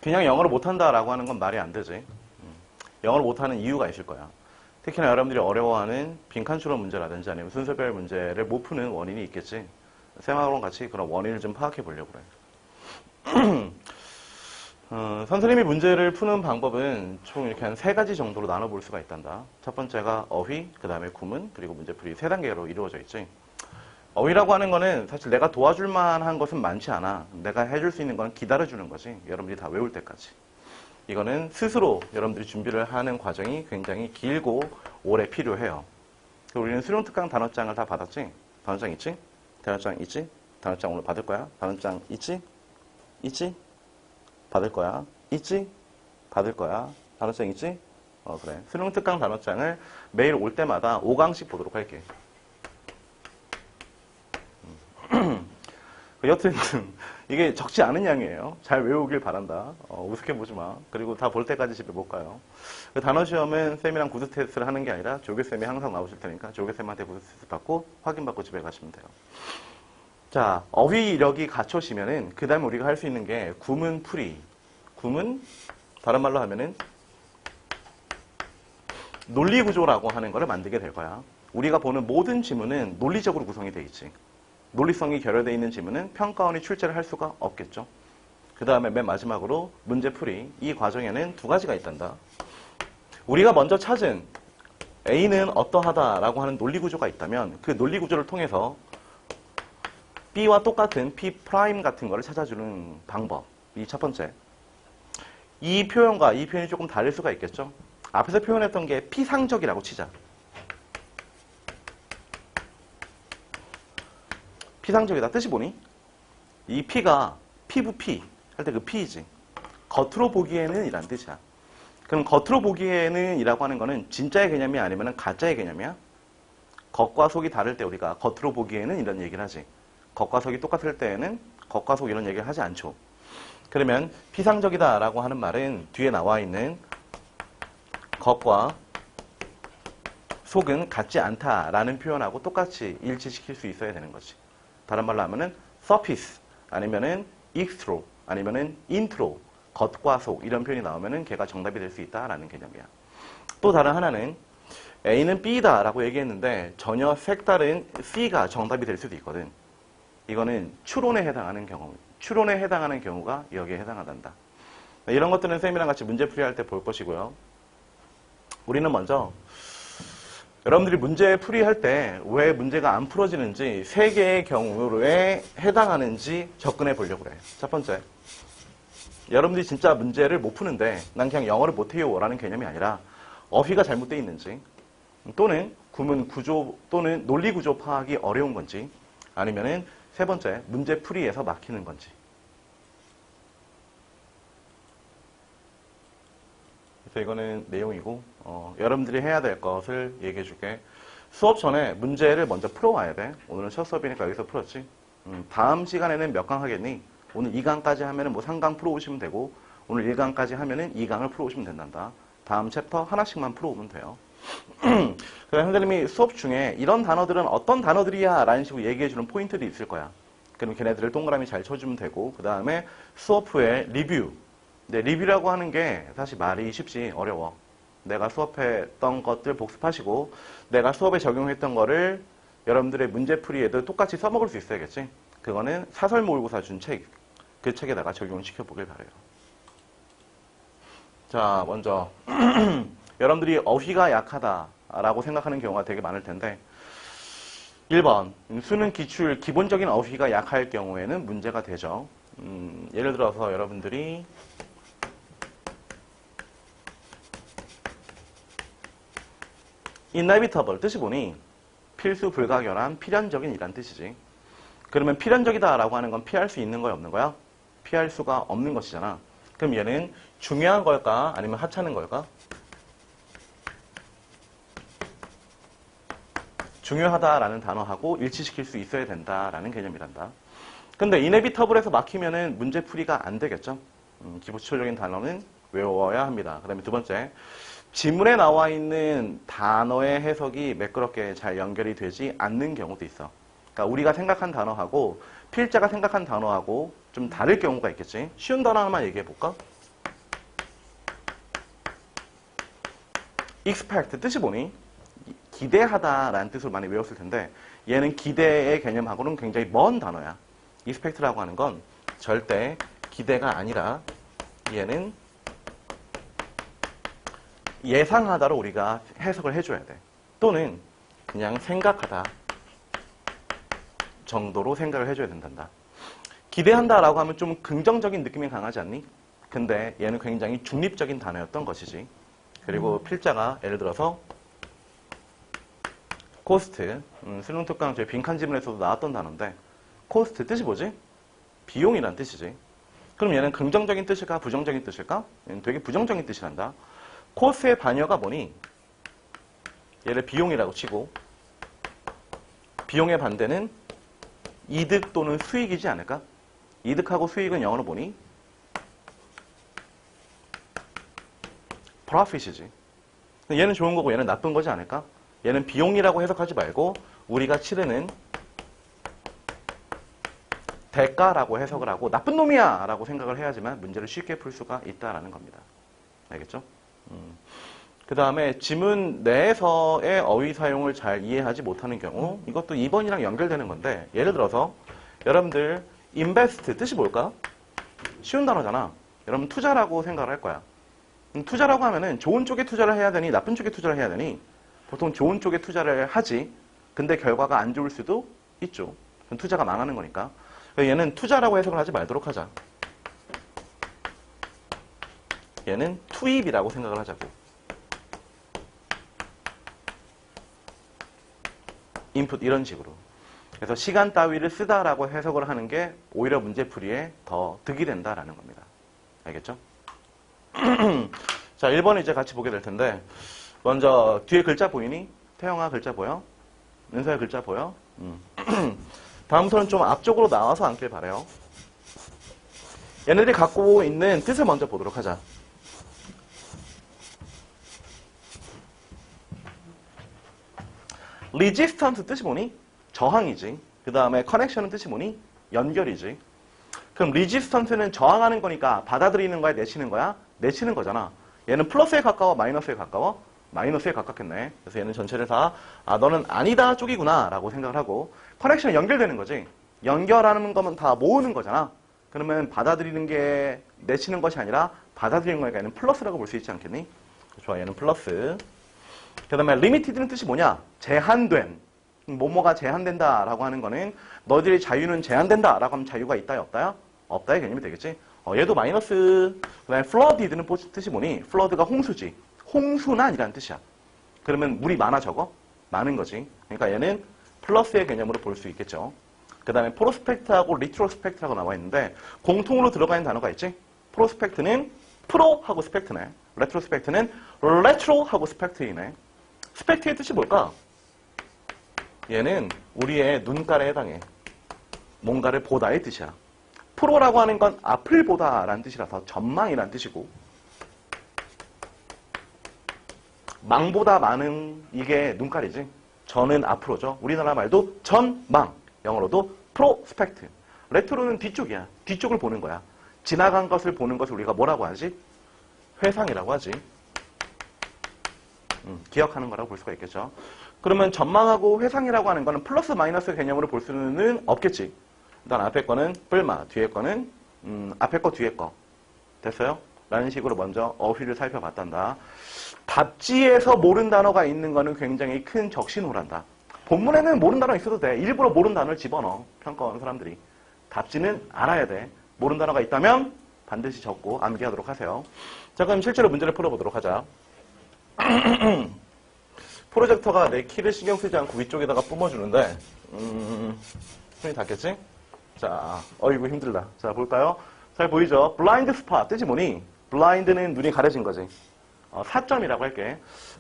그냥 영어를 못한다라고 하는 건 말이 안 되지. 영어를 못하는 이유가 있을 거야. 특히나 여러분들이 어려워하는 빈칸 추론 문제라든지 아니면 순서별 문제를 못 푸는 원인이 있겠지. 쌤하고는 같이 그런 원인을 좀 파악해 보려고 그래. 선생님이 문제를 푸는 방법은 총 이렇게 한 3가지 정도로 나눠볼 수가 있단다. 첫 번째가 어휘, 그 다음에 구문, 그리고 문제풀이 3단계로 이루어져 있지. 어휘라고 하는 거는 사실 내가 도와줄 만한 것은 많지 않아. 내가 해줄 수 있는 건 기다려주는 거지. 여러분들이 다 외울 때까지. 이거는 스스로 여러분들이 준비를 하는 과정이 굉장히 길고 오래 필요해요. 우리는 수능특강 단어장을 다 받았지? 단어장 있지? 단어장 있지? 단어장 오늘 받을 거야? 단어장 있지? 있지? 받을 거야? 있지? 받을 거야? 단어장 있지? 그래. 수능특강 단어장을 매일 올 때마다 5강씩 보도록 할게. 여튼 이게 적지 않은 양이에요. 잘 외우길 바란다. 우습게 보지 마. 그리고 다 볼 때까지 집에 못 가요. 단어 시험은 쌤이랑 구스 테스트를 하는 게 아니라 조교쌤이 항상 나오실 테니까 조교쌤한테 구스 테스트 받고 확인받고 집에 가시면 돼요. 자, 어휘 이력이 갖춰지면은 그 다음에 우리가 할 수 있는 게 구문 풀이. 구문, 다른 말로 하면은 논리 구조라고 하는 거를 만들게 될 거야. 우리가 보는 모든 지문은 논리적으로 구성이 돼 있지. 논리성이 결여되어 있는 지문은 평가원이 출제를 할 수가 없겠죠. 그 다음에 맨 마지막으로 문제풀이. 이 과정에는 2가지가 있단다. 우리가 먼저 찾은 A는 어떠하다라고 하는 논리구조가 있다면 그 논리구조를 통해서 B와 똑같은 P' 같은 거를 찾아주는 방법이 첫 번째. 이 표현과 이 표현이 조금 다를 수가 있겠죠. 앞에서 표현했던 게 피상적이라고 치자. 피상적이다. 뜻이 뭐니? 이 P가 피부 P 할 때 그 P이지. 겉으로 보기에는 이란 뜻이야. 그럼 겉으로 보기에는 이라고 하는 거는 진짜의 개념이 아니면 가짜의 개념이야? 겉과 속이 다를 때 우리가 겉으로 보기에는 이런 얘기를 하지. 겉과 속이 똑같을 때에는 겉과 속 이런 얘기를 하지 않죠. 그러면 피상적이다 라고 하는 말은 뒤에 나와 있는 겉과 속은 같지 않다라는 표현하고 똑같이 일치시킬 수 있어야 되는 거지. 다른 말로 하면은 surface 아니면은 extro 아니면은 intro 겉과 속 이런 표현이 나오면은 걔가 정답이 될 수 있다라는 개념이야. 또 다른 하나는 A는 B다라고 얘기했는데 전혀 색다른 C가 정답이 될 수도 있거든. 이거는 추론에 해당하는 경우, 추론에 해당하는 경우가 여기에 해당한다. 이런 것들은 쌤이랑 같이 문제풀이할 때 볼 것이고요. 우리는 먼저 여러분들이 문제 풀이할 때 왜 문제가 안 풀어지는지 3개의 경우에 해당하는지 접근해 보려고 그래요. 첫 번째, 여러분들이 진짜 문제를 못 푸는데 난 그냥 영어를 못해요 라는 개념이 아니라 어휘가 잘못되어 있는지 또는 구문 구조 또는 논리 구조 파악이 어려운 건지 아니면은 세 번째, 문제 풀이에서 막히는 건지. 그래서 이거는 내용이고 여러분들이 해야 될 것을 얘기해 줄게. 수업 전에 문제를 먼저 풀어와야 돼. 오늘은 첫 수업이니까 여기서 풀었지. 다음 시간에는 몇 강 하겠니? 오늘 2강까지 하면은 뭐 3강 풀어오시면 되고 오늘 1강까지 하면은 2강을 풀어오시면 된단다. 다음 챕터 하나씩만 풀어오면 돼요. 그래서 선생님이 수업 중에 이런 단어들은 어떤 단어들이야 라는 식으로 얘기해주는 포인트들이 있을 거야. 그럼 걔네들을 동그라미 잘 쳐주면 되고 그 다음에 수업 후에 리뷰. 근데 리뷰라고 하는 게 사실 말이 쉽지 어려워. 내가 수업했던 것들 복습하시고 내가 수업에 적용했던 거를 여러분들의 문제풀이에도 똑같이 써먹을 수 있어야겠지. 그거는 사설 모의고사 준 책, 그 책에다가 적용을 시켜보길 바래요. 자, 먼저 여러분들이 어휘가 약하다라고 생각하는 경우가 되게 많을 텐데 1번, 수능 기출 기본적인 어휘가 약할 경우에는 문제가 되죠. 예를 들어서 여러분들이 inevitable 뜻이 뭐니? 필수 불가결한 필연적인 이란 뜻이지. 그러면 필연적이다라고 하는 건 피할 수 있는 거야 없는 거야? 피할 수가 없는 것이잖아. 그럼 얘는 중요한 걸까 아니면 하찮은 걸까? 중요하다라는 단어하고 일치시킬 수 있어야 된다라는 개념이란다. 근데 inevitable에서 막히면은 문제풀이가 안 되겠죠. 기초적인 단어는 외워야 합니다. 그 다음에 두 번째, 지문에 나와 있는 단어의 해석이 매끄럽게 잘 연결이 되지 않는 경우도 있어. 그러니까 우리가 생각한 단어하고 필자가 생각한 단어하고 좀 다를 경우가 있겠지. 쉬운 단어 하나만 얘기해 볼까? expect 뜻이 뭐니? 기대하다라는 뜻으로 많이 외웠을 텐데 얘는 기대의 개념하고는 굉장히 먼 단어야. expect라고 하는 건 절대 기대가 아니라 얘는 예상하다로 우리가 해석을 해줘야 돼. 또는 그냥 생각하다 정도로 생각을 해줘야 된단다. 기대한다라고 하면 좀 긍정적인 느낌이 강하지 않니? 근데 얘는 굉장히 중립적인 단어였던 것이지. 그리고 필자가 예를 들어서 코스트, 수능특강 저희 빈칸 지문에서도 나왔던 단어인데 코스트 뜻이 뭐지? 비용이란 뜻이지. 그럼 얘는 긍정적인 뜻일까? 부정적인 뜻일까? 얘는 되게 부정적인 뜻이란다. 코스트의 반여가 뭐니? 얘를 비용이라고 치고 비용의 반대는 이득 또는 수익이지 않을까? 이득하고 수익은 영어로 뭐니? profit이지. 얘는 좋은 거고 얘는 나쁜 거지 않을까? 얘는 비용이라고 해석하지 말고 우리가 치르는 대가라고 해석을 하고 나쁜 놈이야 라고 생각을 해야지만 문제를 쉽게 풀 수가 있다라는 겁니다. 알겠죠? 그 다음에 지문 내에서의 어휘 사용을 잘 이해하지 못하는 경우 이것도 2번이랑 연결되는 건데 예를 들어서 여러분들 invest 뜻이 뭘까? 쉬운 단어잖아. 여러분 투자라고 생각을 할 거야. 투자라고 하면은 좋은 쪽에 투자를 해야 되니 나쁜 쪽에 투자를 해야 되니 보통 좋은 쪽에 투자를 하지. 근데 결과가 안 좋을 수도 있죠. 투자가 망하는 거니까. 얘는 투자라고 해석을 하지 말도록 하자. 얘는 투입이라고 생각을 하자고. 인풋 이런 식으로. 그래서 시간 따위를 쓰다라고 해석을 하는 게 오히려 문제풀이에 더 득이 된다라는 겁니다. 알겠죠? 자, 1번 이제 같이 보게 될 텐데 먼저 뒤에 글자 보이니? 태영아 글자 보여? 은서야 글자 보여? 다음부터는 좀 앞쪽으로 나와서 앉길 바래요. 얘네들이 갖고 있는 뜻을 먼저 보도록 하자. resistance 뜻이 뭐니? 저항이지. 그 다음에 connection은 뜻이 뭐니? 연결이지. 그럼 resistance는 저항하는 거니까 받아들이는 거야? 내치는 거야? 내치는 거잖아. 얘는 플러스에 가까워? 마이너스에 가까워? 마이너스에 가깝겠네. 그래서 얘는 전체를 다 너는 아니다 쪽이구나 라고 생각을 하고 커넥션이 연결되는 거지. 연결하는 거면 다 모으는 거잖아. 그러면 받아들이는 게 내치는 것이 아니라 받아들이는 거니까 얘는 플러스라고 볼 수 있지 않겠니? 좋아, 얘는 플러스. 그 다음에 limited는 뜻이 뭐냐? 제한된. 뭐뭐가 제한된다 라고 하는 거는 너희들의 자유는 제한된다 라고 하면 자유가 있다야 없다야? 없다의 개념이 되겠지. 얘도 마이너스. 그 다음에 flooded는 뜻이 뭐니? flood가 홍수지. 홍수는 아니라는 뜻이야. 그러면 물이 많아 적어? 많은 거지. 그러니까 얘는 플러스의 개념으로 볼 수 있겠죠. 그 다음에 프로스펙트하고 리트로스펙트라고 나와 있는데 공통으로 들어가 있는 단어가 있지. 프로스펙트는 프로하고 스펙트네. 레트로스펙트는 레트로하고 스펙트이네. 스펙트의 뜻이 뭘까? 얘는 우리의 눈깔에 해당해. 뭔가를 보다의 뜻이야. 프로라고 하는 건 앞을 보다라는 뜻이라서 전망이라는 뜻이고 망보다 많은 이게 눈깔이지. 전은 앞으로죠. 우리나라 말도 전망. 영어로도 프로스펙트. 레트로는 뒤쪽이야. 뒤쪽을 보는 거야. 지나간 것을 보는 것을 우리가 뭐라고 하지? 회상이라고 하지. 기억하는 거라고 볼 수가 있겠죠. 그러면 전망하고 회상이라고 하는 거는 플러스 마이너스 개념으로 볼 수는 없겠지. 일단 앞에 거는 뿔마, 뒤에 거는 앞에 거 뒤에 거. 됐어요? 라는 식으로 먼저 어휘를 살펴봤단다. 답지에서 모르는 단어가 있는 거는 굉장히 큰 적신호란다. 본문에는 모르는 단어 있어도 돼. 일부러 모르는 단어를 집어넣어. 평가원 사람들이. 답지는 알아야 돼. 모르는 단어가 있다면 반드시 적고 암기하도록 하세요. 자, 그럼 실제로 문제를 풀어보도록 하자. 프로젝터가 내 키를 신경 쓰지 않고 위쪽에다가 뿜어주는데 손이 닿겠지? 자, 이거 힘들다. 자, 볼까요? 잘 보이죠? 블라인드 스팟 뜻이 뭐니? 블라인드는 눈이 가려진 거지. 4점이라고 할게.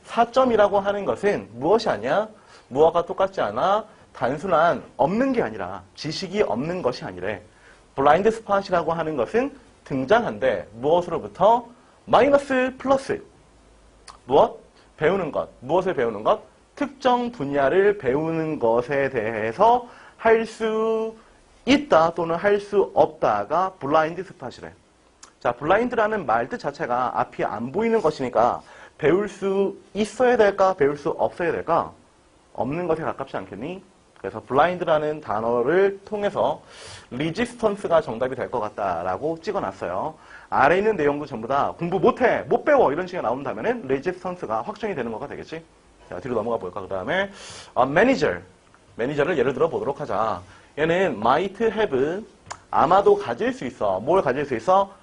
4점이라고 하는 것은 무엇이 아니야? 무엇과 똑같지 않아? 단순한 없는 게 아니라 지식이 없는 것이 아니래. 블라인드 스팟이라고 하는 것은 등장한데 무엇으로부터? 마이너스 플러스. 무엇? 배우는 것. 무엇을 배우는 것? 특정 분야를 배우는 것에 대해서 할 수 있다 또는 할 수 없다가 블라인드 스팟이래. 자, 블라인드라는 말 뜻 자체가 앞이 안 보이는 것이니까 배울 수 있어야 될까? 배울 수 없어야 될까? 없는 것에 가깝지 않겠니? 그래서 blind라는 단어를 통해서 resistance가 정답이 될 것 같다라고 찍어놨어요. 아래 있는 내용도 전부 다 공부 못해, 못 배워 이런 식이 나온다면은 resistance가 확정이 되는 거가 되겠지. 자, 뒤로 넘어가 볼까? 그 다음에 매니저를 예를 들어 보도록 하자. 얘는 might have, 아마도 가질 수 있어. 뭘 가질 수 있어?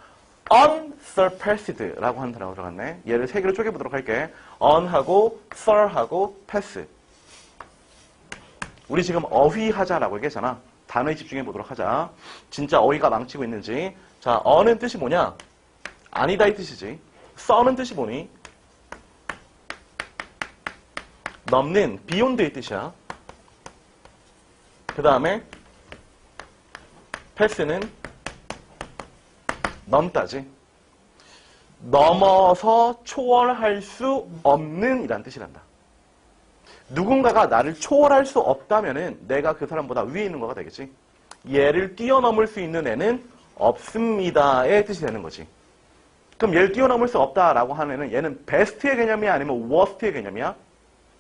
unsurpassed라고 하는 단어가 들어갔네. 얘를 세 개로 쪼개보도록 할게. un하고 sur하고 pass. 우리 지금 어휘하자라고 얘기했잖아. 단어에 집중해 보도록 하자. 진짜 어휘가 망치고 있는지. 자, 어는 뜻이 뭐냐? 아니다 이 뜻이지. 써는 뜻이 뭐니? 넘는, beyond의 뜻이야. 그 다음에 패스는 넘다지. 넘어서 초월할 수 없는 이란 뜻이란다. 누군가가 나를 초월할 수 없다면은 내가 그 사람보다 위에 있는 거가 되겠지. 얘를 뛰어넘을 수 있는 애는 없습니다의 뜻이 되는 거지. 그럼 얘를 뛰어넘을 수 없다라고 하는 애는 얘는 베스트의 개념이야 아니면 워스트의 개념이야?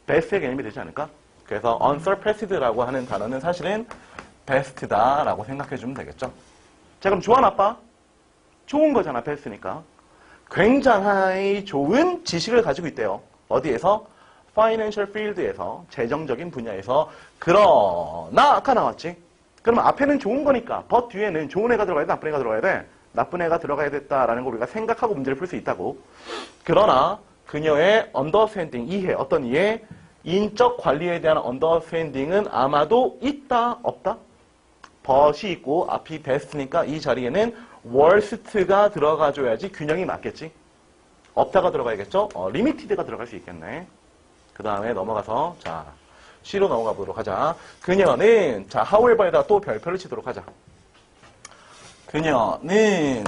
베스트의 개념이 되지 않을까? 그래서 unsurpassed라고 하는 단어는 사실은 best다라고 생각해 주면 되겠죠. 자, 그럼 좋아 나빠? 좋은 거잖아, best니까. 굉장히 좋은 지식을 가지고 있대요. 어디에서? 파이낸셜 필드에서, 재정적인 분야에서. 그러나 아까 나왔지. 그러면 앞에는 좋은 거니까 but 뒤에는 좋은 애가 들어가야 돼, 나쁜 애가 들어가야 돼? 나쁜 애가 들어가야 됐다라는 걸 우리가 생각하고 문제를 풀 수 있다고. 그러나 그녀의 understanding, 이해, 어떤 이해? 인적 관리에 대한 understanding은 아마도 있다, 없다? but이 있고 앞이 best니까 이 자리에는 worst가 들어가줘야지 균형이 맞겠지. 없다가 들어가야겠죠? limited가 들어갈 수 있겠네. 그 다음에 넘어가서 자 C로 넘어가 보도록 하자. 그녀는 자 however에다 또 별표를 치도록 하자. 그녀는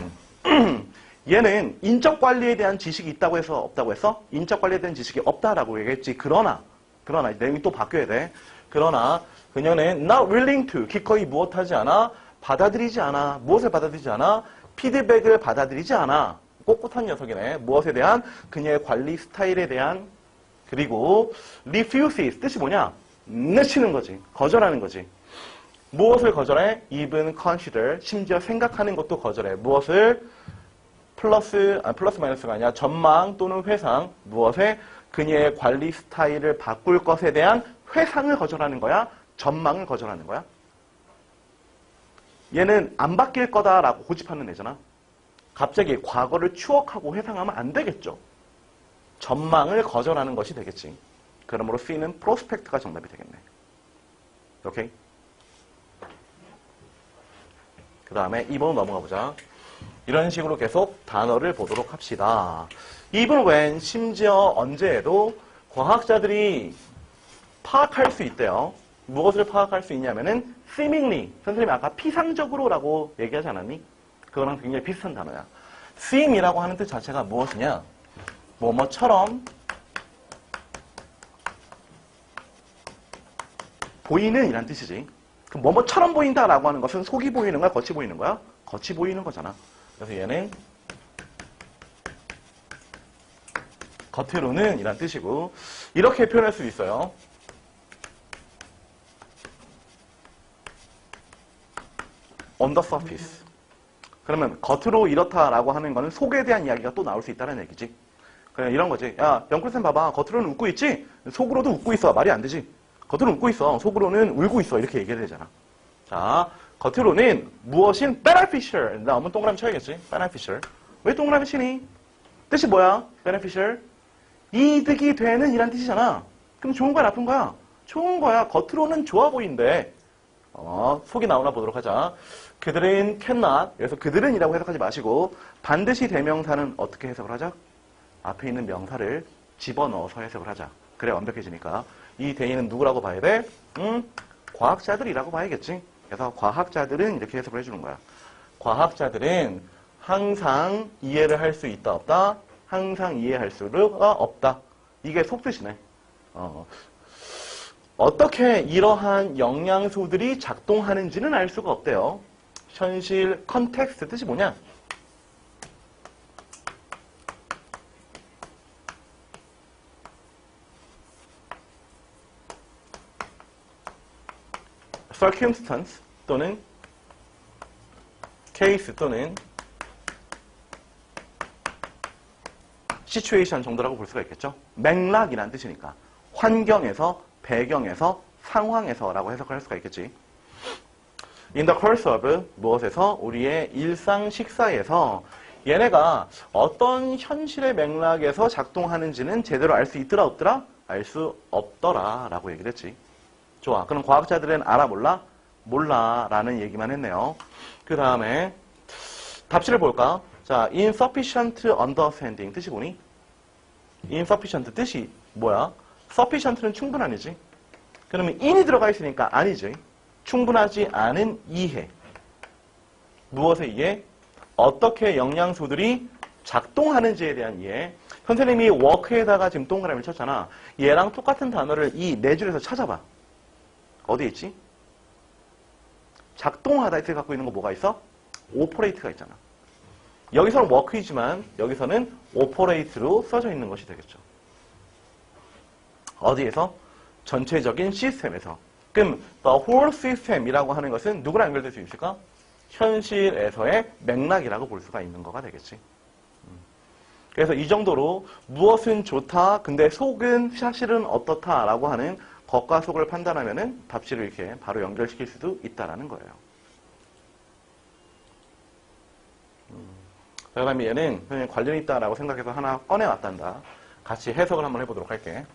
얘는 인적 관리에 대한 지식이 있다고 해서 없다고 했어? 인적 관리에 대한 지식이 없다라고 얘기했지. 그러나 내용이 또 바뀌어야 돼. 그러나 그녀는 not willing to 기꺼이 무엇하지 않아? 받아들이지 않아. 무엇을 받아들이지 않아? 피드백을 받아들이지 않아. 꼿꼿한 녀석이네. 무엇에 대한? 그녀의 관리 스타일에 대한. 그리고 refuses 뜻이 뭐냐? 내치는 거지. 거절하는 거지. 무엇을 거절해? even consider 심지어 생각하는 것도 거절해. 무엇을? 플러스 마이너스가 아니라 전망 또는 회상. 무엇에? 그녀의 관리 스타일을 바꿀 것에 대한 회상을 거절하는 거야? 전망을 거절하는 거야? 얘는 안 바뀔 거다라고 고집하는 애잖아. 갑자기 과거를 추억하고 회상하면 안 되겠죠. 전망을 거절하는 것이 되겠지. 그러므로 C는 프로스펙트가 정답이 되겠네. 오케이? 그 다음에 2번으로 넘어가 보자. 이런 식으로 계속 단어를 보도록 합시다. even when, 심지어 언제에도 과학자들이 파악할 수 있대요. 무엇을 파악할 수 있냐면은 seemingly, 선생님이 아까 피상적으로라고 얘기하지 않았니? 그거랑 굉장히 비슷한 단어야. seem이라고 하는 뜻 자체가 무엇이냐? 뭐뭐처럼 보이는 이란 뜻이지. 그럼 뭐뭐처럼 보인다라고 하는 것은 속이 보이는 거야? 겉이 보이는 거야? 겉이 보이는 거잖아. 그래서 얘는 겉으로는 이란 뜻이고 이렇게 표현할 수 있어요. on the surface. 그러면 겉으로 이렇다라고 하는 거는 속에 대한 이야기가 또 나올 수 있다는 얘기지. 그냥 이런 거지. 야, 영클쌤 봐봐. 겉으로는 웃고 있지? 속으로도 웃고 있어. 말이 안 되지. 겉으로는 웃고 있어. 속으로는 울고 있어. 이렇게 얘기해야 되잖아. 자, 겉으로는 무엇인 beneficial. 나오면 동그라미 쳐야겠지. beneficial. 왜 동그라미 치니? 뜻이 뭐야? beneficial. 이득이 되는 이란 뜻이잖아. 그럼 좋은 거야, 나쁜 거야? 좋은 거야. 겉으로는 좋아 보인대. 속이 나오나 보도록 하자. 그들은 cannot. 그래서 그들은 이라고 해석하지 마시고 반드시 대명사는 어떻게 해석을 하자? 앞에 있는 명사를 집어넣어서 해석을 하자. 그래 완벽해지니까. 이 대인은 누구라고 봐야 돼? 과학자들이라고 봐야겠지. 그래서 과학자들은 이렇게 해석을 해주는 거야. 과학자들은 항상 이해를 할 수 있다 없다? 항상 이해할 수가 없다. 이게 속뜻이네. 어떻게 이러한 영양소들이 작동하는지는 알 수가 없대요. 현실 컨텍스트 뜻이 뭐냐? circumstance 또는 case 또는 situation 정도라고 볼 수가 있겠죠. 맥락이란 뜻이니까. 환경에서, 배경에서, 상황에서라고 해석을 할 수가 있겠지. In the course of 무엇에서? 우리의 일상 식사에서 얘네가 어떤 현실의 맥락에서 작동하는지는 제대로 알 수 있더라 없더라? 알 수 없더라 라고 얘기를 했지. 좋아. 그럼 과학자들은 알아 몰라? 몰라 라는 얘기만 했네요. 그 다음에 답지를 볼까? 자, insufficient understanding 뜻이 뭐니? insufficient 뜻이 뭐야? sufficient는 충분한이지. 그러면 in이 들어가 있으니까 아니지. 충분하지 않은 이해. 무엇에 이해? 어떻게 영양소들이 작동하는지에 대한 이해. 선생님이 work에다가 지금 동그라미를 쳤잖아. 얘랑 똑같은 단어를 이 네 줄에서 찾아봐. 어디에 있지? 작동하다 이렇게 갖고 있는 거 뭐가 있어? operate가 있잖아. 여기서는 work이지만 여기서는 operate로 써져 있는 것이 되겠죠. 어디에서? 전체적인 시스템에서. 그럼 the whole system이라고 하는 것은 누구랑 연결될 수 있을까? 현실에서의 맥락이라고 볼 수가 있는 거가 되겠지. 그래서 이 정도로 무엇은 좋다, 근데 속은 사실은 어떻다라고 하는 겉과 속을 판단하면은 답지를 이렇게 바로 연결시킬 수도 있다라는 거예요. 자, 그다음에 얘는 그냥 관련이 있다라고 생각해서 하나 꺼내왔단다. 같이 해석을 한번 해보도록 할게.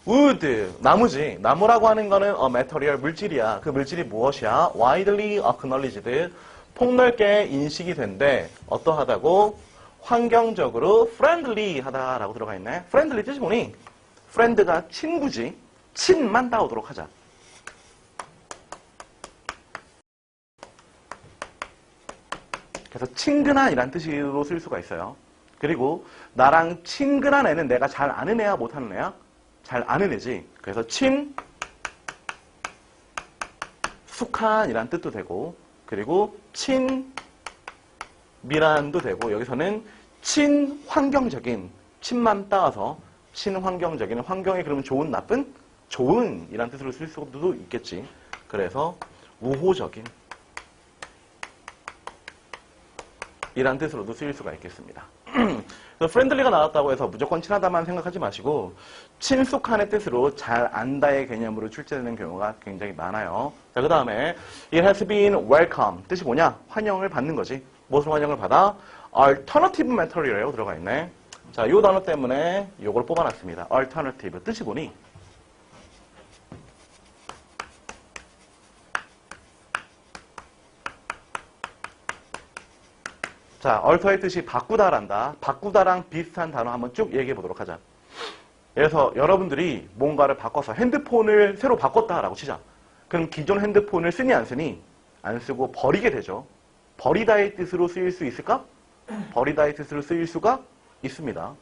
wood, 나무지. 나무라고 하는 거는 a material, 물질이야. 그 물질이 무엇이야? widely acknowledged, 폭넓게 인식이 된대. 어떠하다고? 환경적으로 friendly 하다라고 들어가 있네. friendly 뜻이 뭐니? friend가 친구지. 친만 따오도록 하자. 그래서 친근한이란 뜻으로 쓸 수가 있어요. 그리고 나랑 친근한 애는 내가 잘 아는 애야, 못하는 애야? 잘 아는 애지. 그래서 친숙한이란 뜻도 되고, 그리고 친밀한도 되고, 여기서는 친환경적인, 친만 따와서 친환경적인, 환경이 그러면 좋은, 나쁜? 좋은 이란 뜻으로 쓸 수도 있겠지. 그래서 우호적인 이란 뜻으로도 쓰일 수가 있겠습니다. 프렌들리가 나왔다고 해서 무조건 친하다만 생각하지 마시고 친숙한의 뜻으로 잘 안다의 개념으로 출제되는 경우가 굉장히 많아요. 자, 그 다음에 it has been welcome 뜻이 뭐냐? 환영을 받는 거지. 무엇을 환영을 받아? alternative material이라고 들어가 있네. 자, 이 단어 때문에 이걸 뽑아놨습니다. alternative 뜻이 뭐니? 자, alter의 뜻이 바꾸다란다. 바꾸다랑 비슷한 단어 한번 쭉 얘기해 보도록 하자. 그래서 여러분들이 뭔가를 바꿔서 핸드폰을 새로 바꿨다라고 치자. 그럼 기존 핸드폰을 쓰니 안 쓰니? 안 쓰고 버리게 되죠. 버리다의 뜻으로 쓰일 수 있을까? 버리다의 뜻으로 쓰일 수가 있습니다.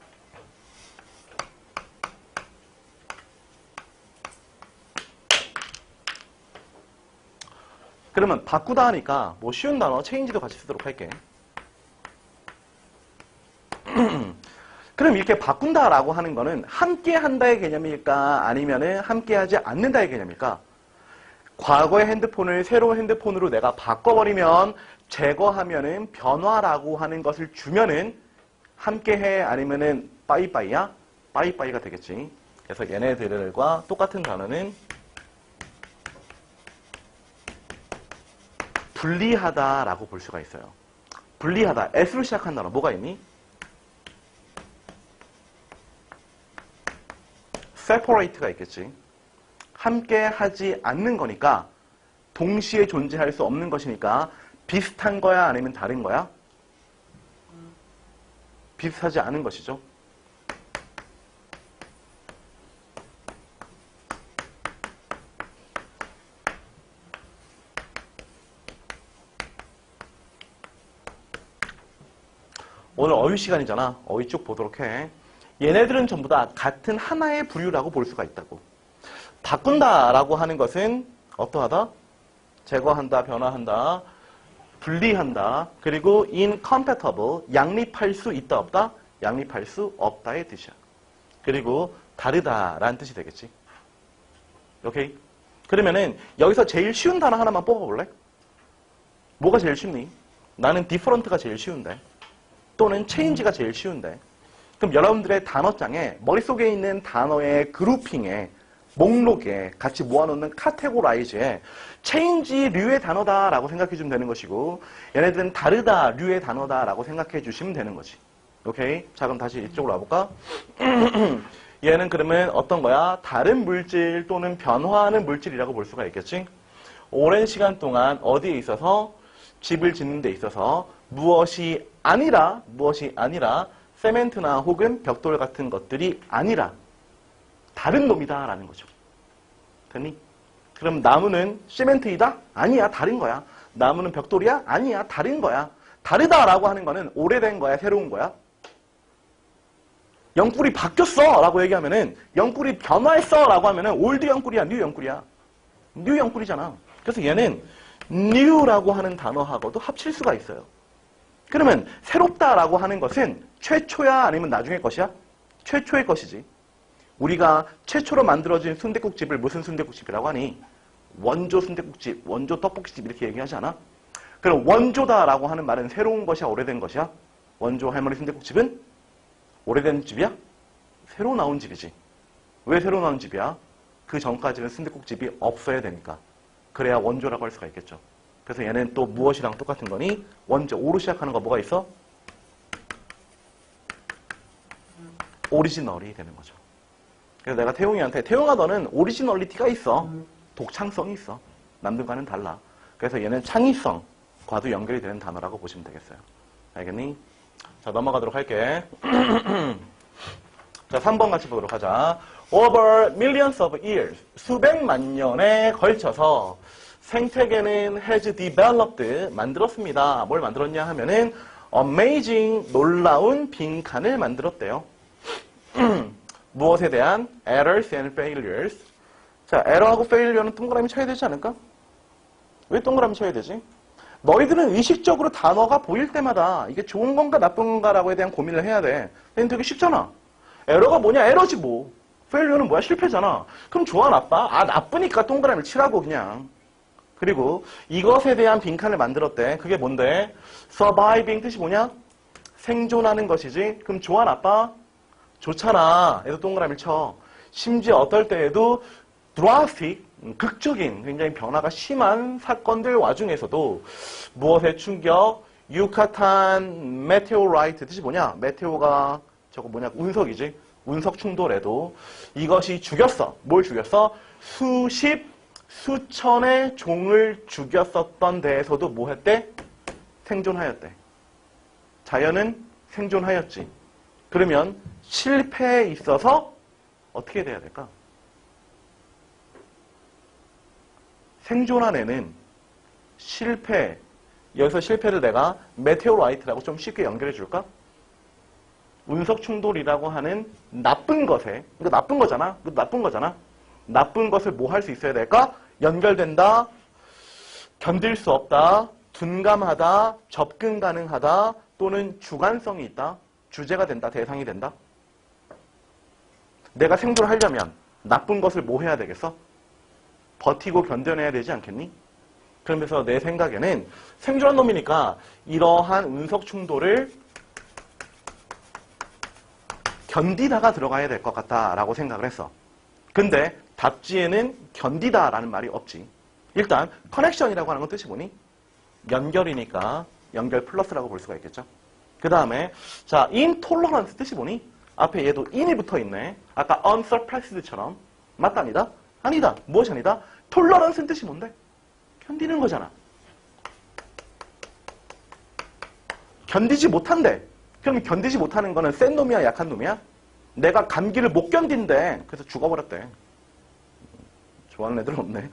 그러면 바꾸다 하니까 뭐 쉬운 단어 체인지도 같이 쓰도록 할게. 그럼 이렇게 바꾼다라고 하는 거는 함께 한다의 개념일까? 아니면은 함께 하지 않는다의 개념일까? 과거의 핸드폰을 새로운 핸드폰으로 내가 바꿔버리면 제거하면은 변화라고 하는 것을 주면은 함께 해? 아니면은 빠이빠이야? 빠이빠이가 되겠지. 그래서 얘네들과 똑같은 단어는 분리하다라고 볼 수가 있어요. 분리하다. S로 시작한 단어 뭐가 있니? separate가 있겠지. 함께 하지 않는 거니까 동시에 존재할 수 없는 것이니까 비슷한 거야 아니면 다른 거야? 비슷하지 않은 것이죠. 오늘 어휘 시간이잖아. 어휘 쭉 보도록 해. 얘네들은 전부 다 같은 하나의 부류라고 볼 수가 있다고. 바꾼다라고 하는 것은 어떠하다? 제거한다, 변화한다, 분리한다. 그리고 incompatible, 양립할 수 있다, 없다? 양립할 수 없다의 뜻이야. 그리고 다르다라는 뜻이 되겠지. 오케이? 그러면은 여기서 제일 쉬운 단어 하나만 뽑아볼래? 뭐가 제일 쉽니? 나는 different가 제일 쉬운데. 또는 change가 제일 쉬운데. 그럼 여러분들의 단어장에 머릿속에 있는 단어의 그룹핑에 목록에 같이 모아놓는 카테고라이즈에 change류의 단어다라고 생각해 주면 되는 것이고 얘네들은 다르다류의 단어다라고 생각해 주시면 되는 거지. 오케이? 자 그럼 다시 이쪽으로 와볼까? 얘는 그러면 어떤 거야? 다른 물질 또는 변화하는 물질이라고 볼 수가 있겠지? 오랜 시간 동안 어디에 있어서 집을 짓는 데 있어서 무엇이 아니라 세멘트나 혹은 벽돌 같은 것들이 아니라 다른 놈이다 라는 거죠. 됐니? 그럼 나무는 시멘트이다? 아니야, 다른 거야. 나무는 벽돌이야? 아니야, 다른 거야. 다르다라고 하는 거는 오래된 거야, 새로운 거야? 영꿀이 바뀌었어 라고 얘기하면은 영꿀이 변화했어 라고 하면은 올드 영꿀이야, 뉴 영꿀이야. 뉴 영꿀이잖아. 그래서 얘는 new라고 하는 단어하고도 합칠 수가 있어요. 그러면 새롭다라고 하는 것은 최초야 아니면 나중의 것이야? 최초의 것이지. 우리가 최초로 만들어진 순댓국집을 무슨 순댓국집이라고 하니? 원조 순댓국집, 원조 떡볶이집 이렇게 얘기하지 않아? 그럼 원조다라고 하는 말은 새로운 것이야, 오래된 것이야? 원조 할머니 순댓국집은 오래된 집이야? 새로 나온 집이지. 왜 새로 나온 집이야? 그 전까지는 순댓국집이 없어야 되니까. 그래야 원조라고 할 수가 있겠죠. 그래서 얘는 또 무엇이랑 똑같은 거니? 원조, 오로 시작하는 거 뭐가 있어? 오리지널이 되는 거죠. 그래서 내가 태용이한테 태용아 너는 오리지널리티가 있어. 독창성이 있어. 남들과는 달라. 그래서 얘는 창의성과도 연결이 되는 단어라고 보시면 되겠어요. 알겠니? 자 넘어가도록 할게. 자 3번 같이 보도록 하자. Over millions of years, 수백만 년에 걸쳐서 생태계는 has developed, 만들었습니다. 뭘 만들었냐 하면은 amazing, 놀라운 빈칸을 만들었대요. 무엇에 대한 errors and failures. 자, error하고 failure는 동그라미 쳐야 되지 않을까? 왜 동그라미 쳐야 되지? 너희들은 의식적으로 단어가 보일 때마다 이게 좋은 건가 나쁜 건가라고에 대한 고민을 해야 돼. 근데 되게 쉽잖아. 에러가 뭐냐? 에러지 뭐. 페일리어는 뭐야? 실패잖아. 그럼 좋아, 나빠? 아, 나쁘니까 동그라미를 치라고 그냥. 그리고 이것에 대한 빈칸을 만들었대. 그게 뭔데? surviving 뜻이 뭐냐? 생존하는 것이지. 그럼 좋아, 나빠? 좋잖아. 에서 동그라미를 쳐. 심지어 어떨 때에도 drastic, 극적인 굉장히 변화가 심한 사건들 와중에서도 무엇의 충격? 유카탄 메테오라이트 뜻이 뭐냐? 메테오가 저거 뭐냐? 운석이지. 운석 충돌에도 이것이 죽였어. 뭘 죽였어? 수천의 종을 죽였었던 데에서도 뭐 했대? 생존하였대. 자연은 생존하였지. 그러면 실패에 있어서 어떻게 돼야 될까? 생존한 애는 실패, 여기서 실패를 내가 메테오라이트라고 좀 쉽게 연결해 줄까? 운석 충돌이라고 하는 나쁜 것에, 이거 나쁜 거잖아. 이거 나쁜 거잖아. 나쁜 것을 뭐 할 수 있어야 될까? 연결된다, 견딜 수 없다, 둔감하다, 접근 가능하다, 또는 주관성이 있다, 주제가 된다, 대상이 된다. 내가 생존하려면 나쁜 것을 뭐 해야 되겠어? 버티고 견뎌내야 되지 않겠니? 그러면서 내 생각에는 생존한 놈이니까 이러한 운석 충돌을 견디다가 들어가야 될 것 같다라고 생각을 했어. 근데 답지에는 견디다라는 말이 없지. 일단 커넥션이라고 하는 건 뜻이 뭐니? 연결이니까 연결 플러스라고 볼 수가 있겠죠. 그 다음에 자, intolerance 뜻이 뭐니? 앞에 얘도 in이 붙어 있네. 아까 unsurpassed처럼. 맞다 아니다? 아니다. 무엇이 아니다? tolerance는 뜻이 뭔데? 견디는 거잖아. 견디지 못한대. 그럼 견디지 못하는 거는 센 놈이야, 약한 놈이야? 내가 감기를 못 견딘대. 그래서 죽어버렸대. 좋아하는 애들은 없네.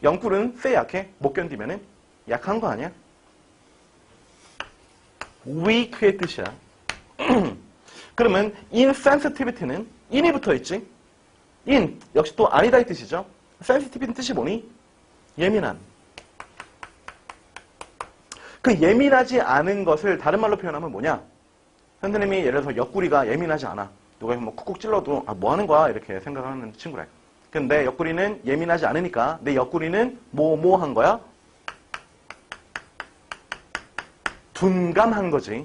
영꿀은 세 약해? 못 견디면은 약한 거 아니야? weak의 뜻이야. 그러면 insensitivity는 in이 붙어 있지? in 역시 또 아니다 이 뜻이죠. sensitivity는 뜻이 뭐니? 예민한. 그 예민하지 않은 것을 다른 말로 표현하면 뭐냐? 선생님이 예를 들어서 옆구리가 예민하지 않아. 누가 뭐 쿡쿡 찔러도 아, 뭐 하는 거야? 이렇게 생각하는 친구래. 근데 내 옆구리는 예민하지 않으니까 내 옆구리는 뭐 한 거야? 둔감한 거지.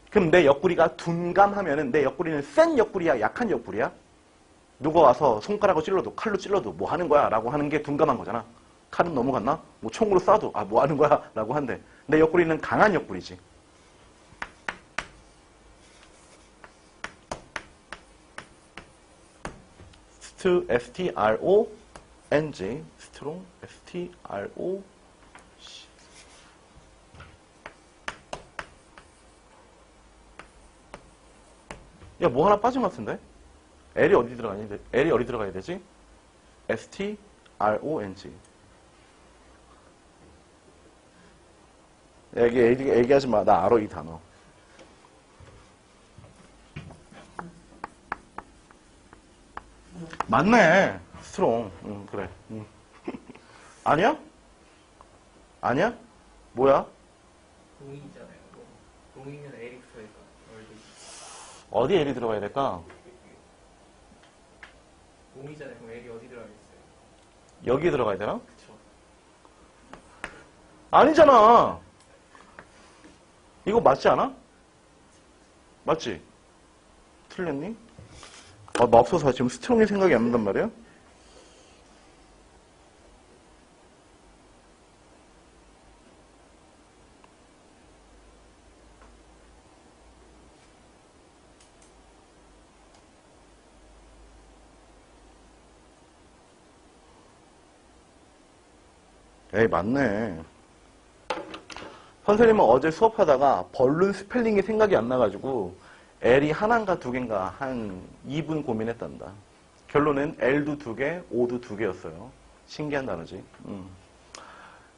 그럼 내 옆구리가 둔감하면은 내 옆구리는 센 옆구리야, 약한 옆구리야? 누가 와서 손가락으로 찔러도 칼로 찔러도 뭐 하는 거야? 라고 하는 게 둔감한 거잖아. 칼은 넘어갔나? 뭐 총으로 쏴도 뭐 하는 거야? 라고 한대. 내 옆구리는 강한 옆구리지. S-T-R-O-N-G 스트롱 S-T-R-O 야, 뭐 하나 빠진 것 같은데? L이 어디 들어가니? L이 어디 들어가야 되지? S-T-R-O-N-G. 얘기하지 마. 나 알아, 이 단어. 맞네. 스트롱. 그래. 아니야? 아니야? 뭐야? 동이잖아요. 동이면 에릭스니까 어디 L이 들어가야 될까? 동이잖아요. 그럼 L이 어디 들어가 있어요? 여기 들어가야 되나? 그쵸. 아니잖아. 이거 맞지 않아? 맞지? 틀렸니? 맙소사 지금 스트롱이 생각이 안 난단 말이야? 에이, 맞네. 선생님은 어제 수업하다가 벌룬 스펠링이 생각이 안 나가지고 L이 하나인가 두 개인가 한 2분 고민했단다. 결론은 L도 두 개, O도 두 개였어요. 신기한 단어지.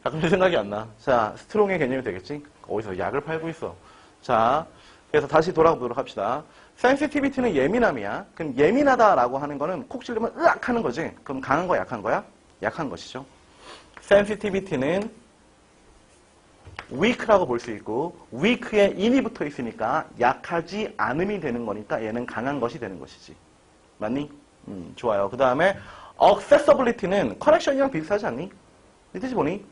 가끔씩 생각이 안 나. 자, 스트롱의 개념이 되겠지? 어디서 약을 팔고 있어. 자, 그래서 다시 돌아가 보도록 합시다. sensitivity는 예민함이야. 그럼 예민하다라고 하는 거는 콕 찔리면 으악 하는 거지. 그럼 강한 거야, 약한 거야? 약한 것이죠. sensitivity는 weak라고 볼 수 있고 weak에 in이 붙어 있으니까 약하지 않음이 되는 거니까 얘는 강한 것이 되는 것이지. 맞니? 좋아요. 그 다음에 accessibility는 커넥션이랑 비슷하지 않니? 이 뜻이 뭐니?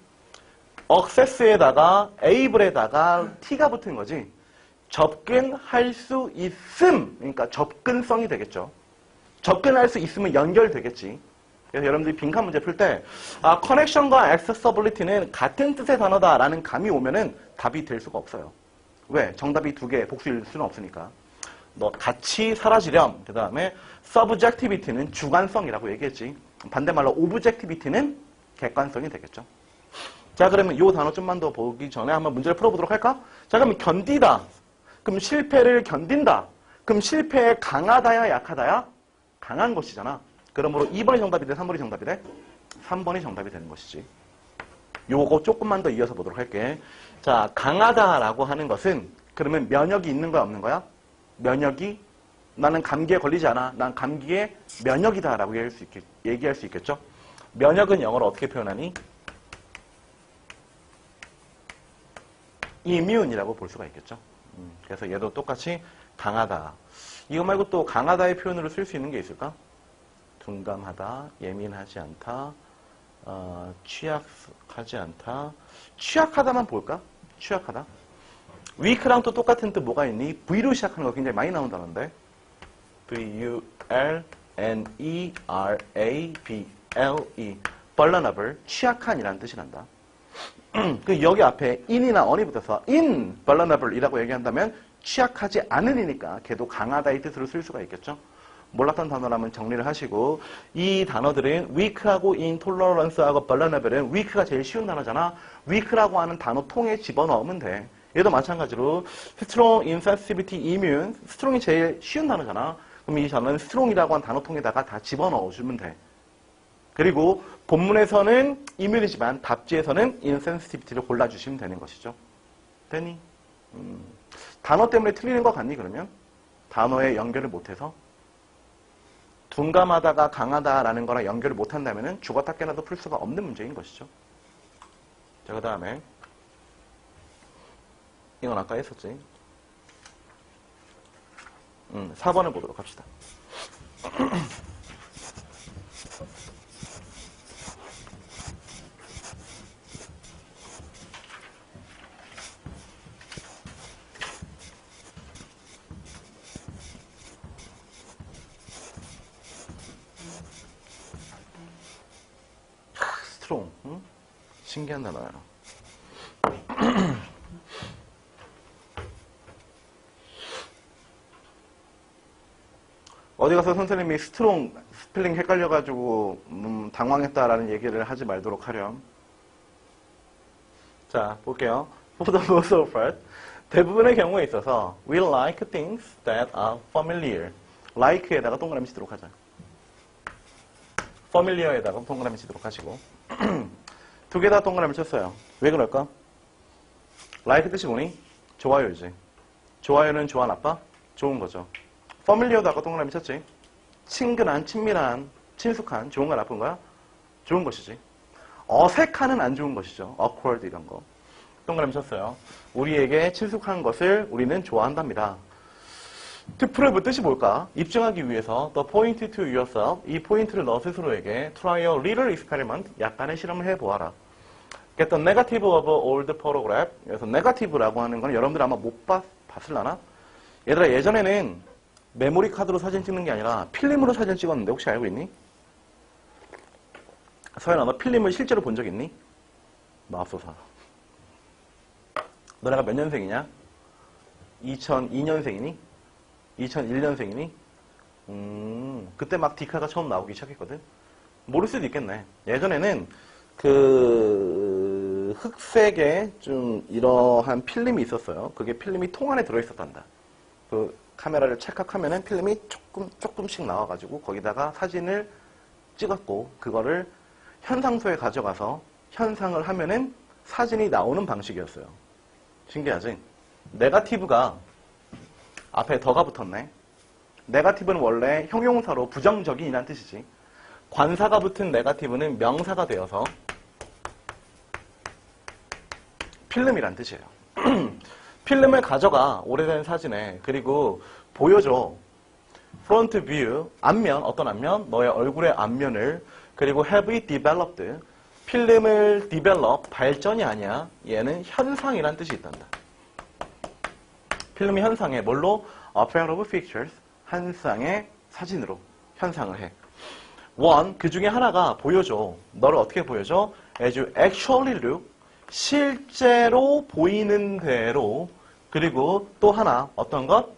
access에다가 able에다가 t가 붙은 거지. 접근할 수 있음. 그러니까 접근성이 되겠죠. 접근할 수 있으면 연결되겠지. 그래서 여러분들이 빈칸 문제 풀 때 커넥션과 accessibility는 같은 뜻의 단어다라는 감이 오면은 답이 될 수가 없어요. 왜? 정답이 두 개 복수일 수는 없으니까. 너 같이 사라지렴. 그 다음에 subjectivity는 주관성이라고 얘기했지. 반대말로 objectivity는 객관성이 되겠죠. 자, 그러면 이 단어 좀만 더 보기 전에 한번 문제를 풀어보도록 할까? 자, 그럼 견디다. 그럼 실패를 견딘다. 그럼 실패에 강하다야 약하다야? 강한 것이잖아. 그러므로 2번이 정답이 돼? 3번이 정답이 돼? 3번이 정답이 되는 것이지. 요거 조금만 더 이어서 보도록 할게. 자, 강하다라고 하는 것은 그러면 면역이 있는 거야 없는 거야? 면역이 나는 감기에 걸리지 않아. 난 감기에 면역이다라고 얘기할 수 있겠죠? 면역은 영어로 어떻게 표현하니? immune이라고 볼 수가 있겠죠. 그래서 얘도 똑같이 강하다. 이거 말고 또 강하다의 표현으로 쓸 수 있는 게 있을까? 둔감하다, 예민하지 않다, 취약하지 않다. 취약하다만 볼까? 취약하다. weak랑 또 똑같은 뜻 뭐가 있니? V로 시작하는 거 굉장히 많이 나온다는데. V-U-L-N-E-R-A-B-L-E vulnerable, 취약한이라는 뜻이 난다. 그 여기 앞에 in이나 on이 붙어서 in vulnerable이라고 얘기한다면 취약하지 않으니까 걔도 강하다의 뜻으로 쓸 수가 있겠죠. 몰랐던 단어라면 정리를 하시고 이 단어들은 weak하고 intolerance하고 vulnerable은 weak가 제일 쉬운 단어잖아. weak라고 하는 단어 통에 집어넣으면 돼. 얘도 마찬가지로 strong, insensitivity, immune strong이 제일 쉬운 단어잖아. 그럼 이 단어는 strong이라고 하는 단어 통에다가 다 집어넣어주면 돼. 그리고 본문에서는 immune이지만 답지에서는 insensitivity를 골라주시면 되는 것이죠. 되니? 단어 때문에 틀리는 것 같니 그러면? 단어에 연결을 못해서? 둔감하다가 강하다라는 거랑 연결을 못한다면 죽었다 깨나도 풀 수가 없는 문제인 것이죠. 자, 그 다음에 이건 아까 했었지. 4번을 보도록 합시다. 신기한 단어야. 어디 가서 선생님이 스트롱 스펠링 헷갈려가지고 당황했다라는 얘기를 하지 말도록 하렴. 자, 볼게요. For the most of part, 대부분의 경우에 있어서 we like things that are familiar. like에다가 동그라미 치도록 하자. familiar에다가 동그라미 치도록 하시고 두 개 다 동그라미 쳤어요. 왜 그럴까? like 뜻이 뭐니? 좋아요이지. 좋아요는 좋아 나빠? 좋은 거죠. familiar도 아까 동그라미 쳤지. 친근한, 친밀한, 친숙한, 좋은 거 나쁜 거야? 좋은 것이지. 어색한은 안 좋은 것이죠. awkward 이런 거. 동그라미 쳤어요. 우리에게 친숙한 것을 우리는 좋아한답니다. to prove 뜻이 뭘까? 입증하기 위해서 the point to yourself, 이 포인트를 너 스스로에게 try a little experiment, 약간의 실험을 해보아라. get the negative of all the photograph. 그래서 negative라고 하는 건 여러분들 아마 못 봤을라나? 얘들아, 예전에는 메모리 카드로 사진 찍는 게 아니라 필름으로 사진 찍었는데 혹시 알고 있니? 서연아, 너 필름을 실제로 본 적 있니? 맙소사. 너네가 몇 년생이냐? 2002년생이니? 2001년생이니? 그때 막 디카가 처음 나오기 시작했거든? 모를 수도 있겠네. 예전에는 그 흑색의 좀 이러한 필름이 있었어요. 그게 필름이 통 안에 들어있었단다. 그 카메라를 찰칵하면은 필름이 조금씩 나와가지고 거기다가 사진을 찍었고 그거를 현상소에 가져가서 현상을 하면은 사진이 나오는 방식이었어요. 신기하지? 네거티브가 앞에 더가 붙었네. 네거티브는 원래 형용사로 부정적인이란 뜻이지. 관사가 붙은 네거티브는 명사가 되어서 필름이란 뜻이에요. 필름을 가져가 오래된 사진에 그리고 보여줘. 프론트 뷰, 앞면, 어떤 앞면? 너의 얼굴의 앞면을 그리고 have it developed. 필름을 develop, 발전이 아니야. 얘는 현상이란 뜻이 있단다. 필름이 현상해. 뭘로? A pair of pictures. 한 쌍의 사진으로 현상을 해. one, 그 중에 하나가 보여줘. 너를 어떻게 보여줘? As you actually look. 실제로 보이는 대로. 그리고 또 하나, 어떤 것?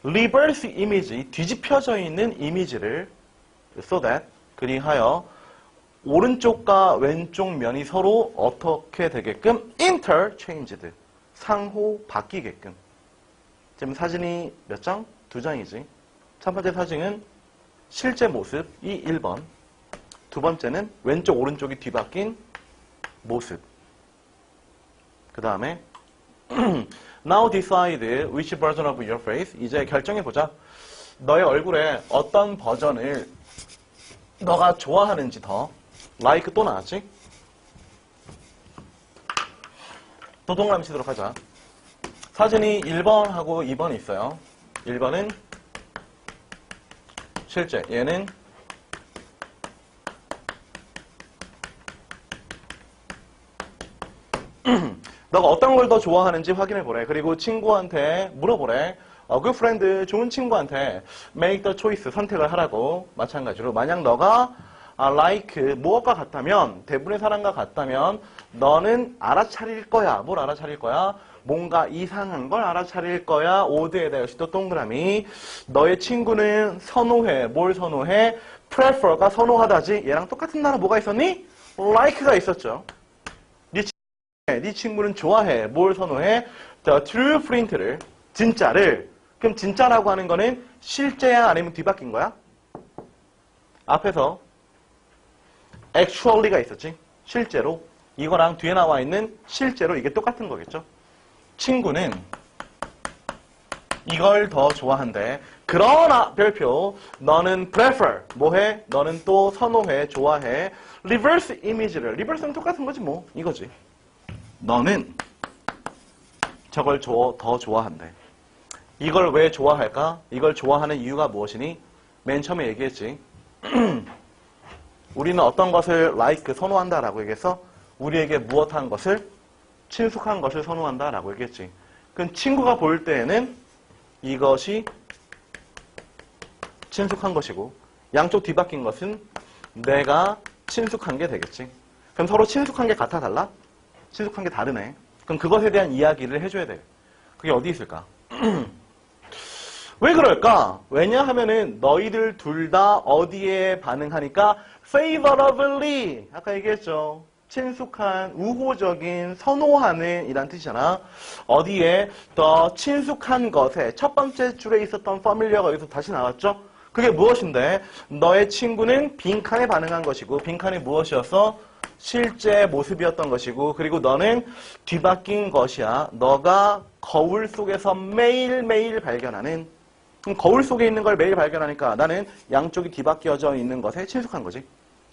reverse image, 뒤집혀져 있는 이미지를 so that, 그리하여 오른쪽과 왼쪽 면이 서로 어떻게 되게끔 interchanged, 상호 바뀌게끔. 지금 사진이 몇 장? 2장이지. 첫 번째 사진은 실제 모습이 1번. 두 번째는 왼쪽 오른쪽이 뒤바뀐 모습. 그 다음에 Now decide which version of your face. 이제 결정해보자. 너의 얼굴에 어떤 버전을 너가 좋아하는지 더. like 또 나왔지? 또 동그라미 치도록 하자. 사진이 1번하고 2번이 있어요. 1번은 실제. 얘는 너가 어떤 걸 더 좋아하는지 확인해보래. 그리고 친구한테 물어보래. good friend, 좋은 친구한테 make the choice, 선택을 하라고. 마찬가지로 만약 너가 like, 무엇과 같다면, 대부분의 사람과 같다면 너는 알아차릴 거야. 뭘 알아차릴 거야? 뭔가 이상한 걸 알아차릴 거야. 오드에다 역시 또 동그라미. 너의 친구는 선호해. 뭘 선호해? prefer가 선호하다지. 얘랑 똑같은 단어 뭐가 있었니? like가 있었죠. 네 친구는 좋아해. 뭘 선호해? The true print를, 진짜를. 그럼 진짜라고 하는 거는 실제야 아니면 뒤바뀐 거야? 앞에서 actually가 있었지. 실제로. 이거랑 뒤에 나와 있는 실제로 이게 똑같은 거겠죠. 친구는 이걸 더 좋아한대. 그러나 별표 너는 prefer 뭐해? 너는 또 선호해, 좋아해. reverse image를. reverse는 똑같은 거지 뭐. 이거지. 너는 저걸 더 좋아한대. 이걸 왜 좋아할까? 이걸 좋아하는 이유가 무엇이니? 맨 처음에 얘기했지. 우리는 어떤 것을 like, 선호한다라고 얘기해서 우리에게 무엇한 것을? 친숙한 것을 선호한다라고 얘기했지. 그럼 친구가 볼 때에는 이것이 친숙한 것이고 양쪽 뒤바뀐 것은 내가 친숙한 게 되겠지. 그럼 서로 친숙한 게 같아 달라? 친숙한 게 다르네. 그럼 그것에 대한 이야기를 해줘야 돼. 그게 어디 있을까? 왜 그럴까? 왜냐하면은 너희들 둘 다 어디에 반응하니까 favorably 아까 얘기했죠. 친숙한, 우호적인, 선호하는 이란 뜻이잖아. 어디에 더 친숙한 것에 첫 번째 줄에 있었던 familiar가 여기서 다시 나왔죠. 그게 무엇인데? 너의 친구는 빈칸에 반응한 것이고 빈칸이 무엇이었어? 실제 모습이었던 것이고 그리고 너는 뒤바뀐 것이야. 너가 거울 속에서 매일매일 발견하는 그럼 거울 속에 있는 걸 매일 발견하니까 나는 양쪽이 뒤바뀌어져 있는 것에 친숙한 거지.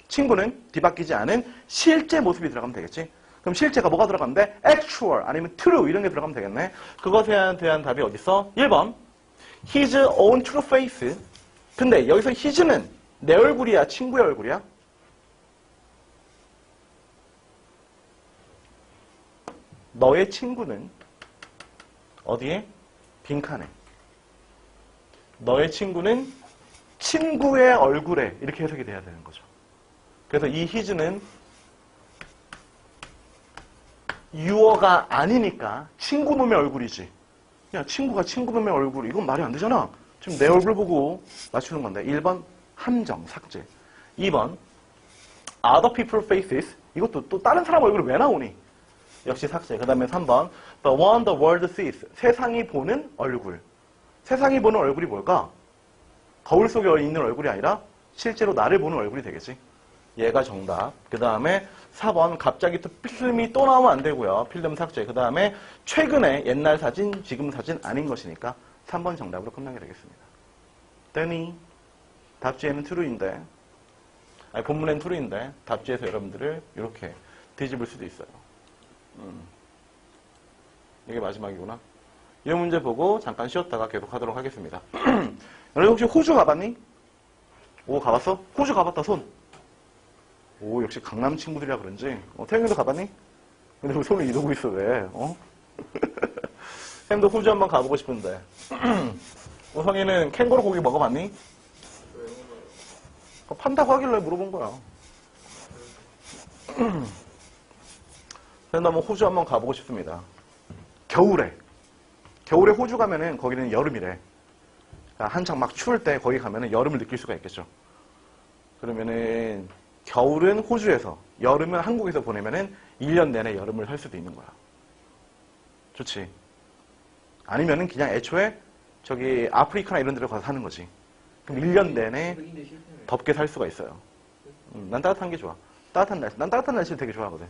친구는 뒤바뀌지 않은 실제 모습이 들어가면 되겠지. 그럼 실제가 뭐가 들어가면 돼? actual 아니면 true 이런 게 들어가면 되겠네. 그것에 대한 답이 어디 있어? 1번 his own true face. 근데 여기서 his는 내 얼굴이야? 친구의 얼굴이야? 너의 친구는 어디에? 빈칸에. 너의 친구는 친구의 얼굴에 이렇게 해석이 돼야 되는 거죠. 그래서 이 his는 유어가 아니니까 친구 놈의 얼굴이지. 야, 친구가 친구 놈의 얼굴 이건 말이 안 되잖아. 지금 내 얼굴 보고 맞추는 건데 1번 함정, 삭제. 2번 other people faces 이것도 또 다른 사람 얼굴이 왜 나오니? 역시 삭제. 그 다음에 3번 the one the world sees 세상이 보는 얼굴. 세상이 보는 얼굴이 뭘까? 거울 속에 있는 얼굴이 아니라 실제로 나를 보는 얼굴이 되겠지. 얘가 정답. 그 다음에 4번 갑자기 또 필름이 또 나오면 안 되고요. 필름 삭제. 그 다음에 최근에 옛날 사진, 지금 사진 아닌 것이니까 3번 정답으로 끝나게 되겠습니다. 됐니? 답지에는 true인데 아니 본문엔 true인데 답지에서 여러분들을 이렇게 뒤집을 수도 있어요. 이게 마지막이구나. 이 문제 보고 잠깐 쉬었다가 계속 하도록 하겠습니다. 여러분 혹시 호주 가봤니? 오 가봤어? 호주 가봤다 손. 오 역시 강남 친구들이라 그런지. 태영이도 가봤니? 근데 왜 손을 이러고 있어 왜? 햄도 호주 한번 가보고 싶은데. 우성이는 캥거루 고기 먹어봤니? 판다고 하길래 물어본 거야. 그래서 한번 호주 한번 가보고 싶습니다. 겨울에 호주 가면은 거기는 여름이래. 그러니까 한창 막 추울 때 거기 가면은 여름을 느낄 수가 있겠죠. 그러면은 겨울은 호주에서, 여름은 한국에서 보내면은 1년 내내 여름을 살 수도 있는 거야. 좋지. 아니면은 그냥 애초에 저기 아프리카나 이런 데로 가서 사는 거지. 그럼 1년 내내 덥게 살 수가 있어요. 난 따뜻한 게 좋아. 따뜻한 날씨. 난 따뜻한 날씨를 되게 좋아하거든.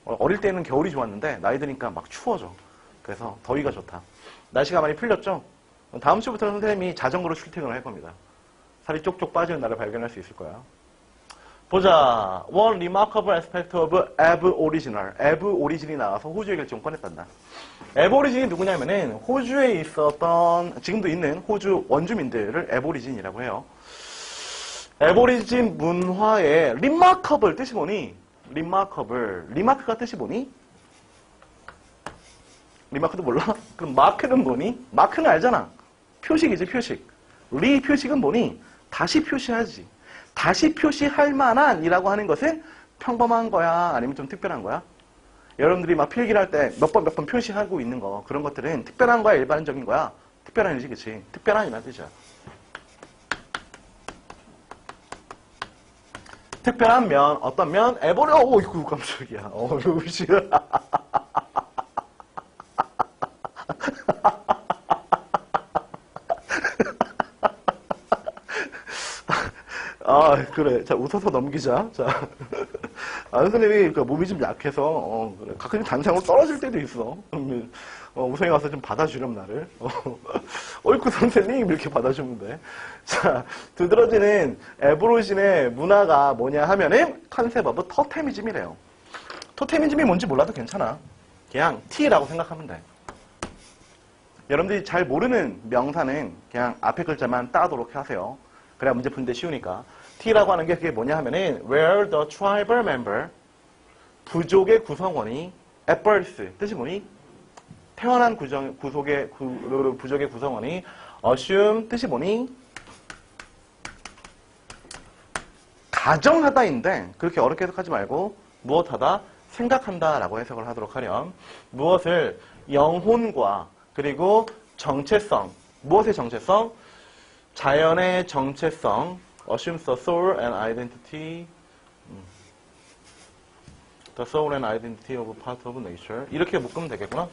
어릴 때는 겨울이 좋았는데 나이 드니까 막 추워져. 그래서 더위가 좋다. 날씨가 많이 풀렸죠? 다음 주부터는 선생님이 자전거로 출퇴근을 할 겁니다. 살이 쪽쪽 빠지는 나를 발견할 수 있을 거야. 보자. One remarkable aspect of aboriginal. aborigin이 나와서 호주의 결정을 꺼냈단다. aborigin이 누구냐면은 호주에 있었던, 지금도 있는 호주 원주민들을 aborigin이라고 해요. aborigin 문화의 remarkable 뜻이 뭐니? remarkable. remark가 뜻이 뭐니? 리마크도 몰라? 그럼 마크는 뭐니? 마크는 알잖아. 표식이지, 표식. 리 표식은 뭐니? 다시 표시하지. 다시 표시할 만한 이라고 하는 것은 평범한 거야? 아니면 좀 특별한 거야? 여러분들이 막 필기를 할 때 몇 번 표시하고 있는 거, 그런 것들은 특별한 거야? 일반적인 거야? 특별한 이지, 그치? 특별한 이란 뜻이야. 특별한 면, 어떤 면? 이거 깜짝이야. 아, 그래. 자, 웃어서 넘기자. 자. 선생님이 몸이 좀 약해서, 그래. 가끔 단상으로 떨어질 때도 있어. 우성이 와서 좀 받아주렴, 나를. 어이쿠, 선생님, 이렇게 받아주면 돼. 자, 두드러지는 에브로신의 문화가 뭐냐 하면은 컨셉 오브 토테미즘이래요. 토테미즘이 뭔지 몰라도 괜찮아. 그냥 T라고 생각하면 돼. 여러분들이 잘 모르는 명사는 그냥 앞에 글자만 따도록 하세요. 그래야 문제 푸는데 쉬우니까. T라고 하는 게 그게 뭐냐 하면은 where the tribal member 부족의 구성원이 at birth 뜻이 뭐니? 태어난 부족의 구성원이 assume 뜻이 뭐니? 가정하다인데 그렇게 어렵게 해석하지 말고 무엇하다? 생각한다 라고 해석을 하도록 하렴. 무엇을 영혼과 그리고 정체성, 무엇의 정체성? 자연의 정체성, assumes the soul and identity, the soul and identity of part of nature. 이렇게 묶으면 되겠구나.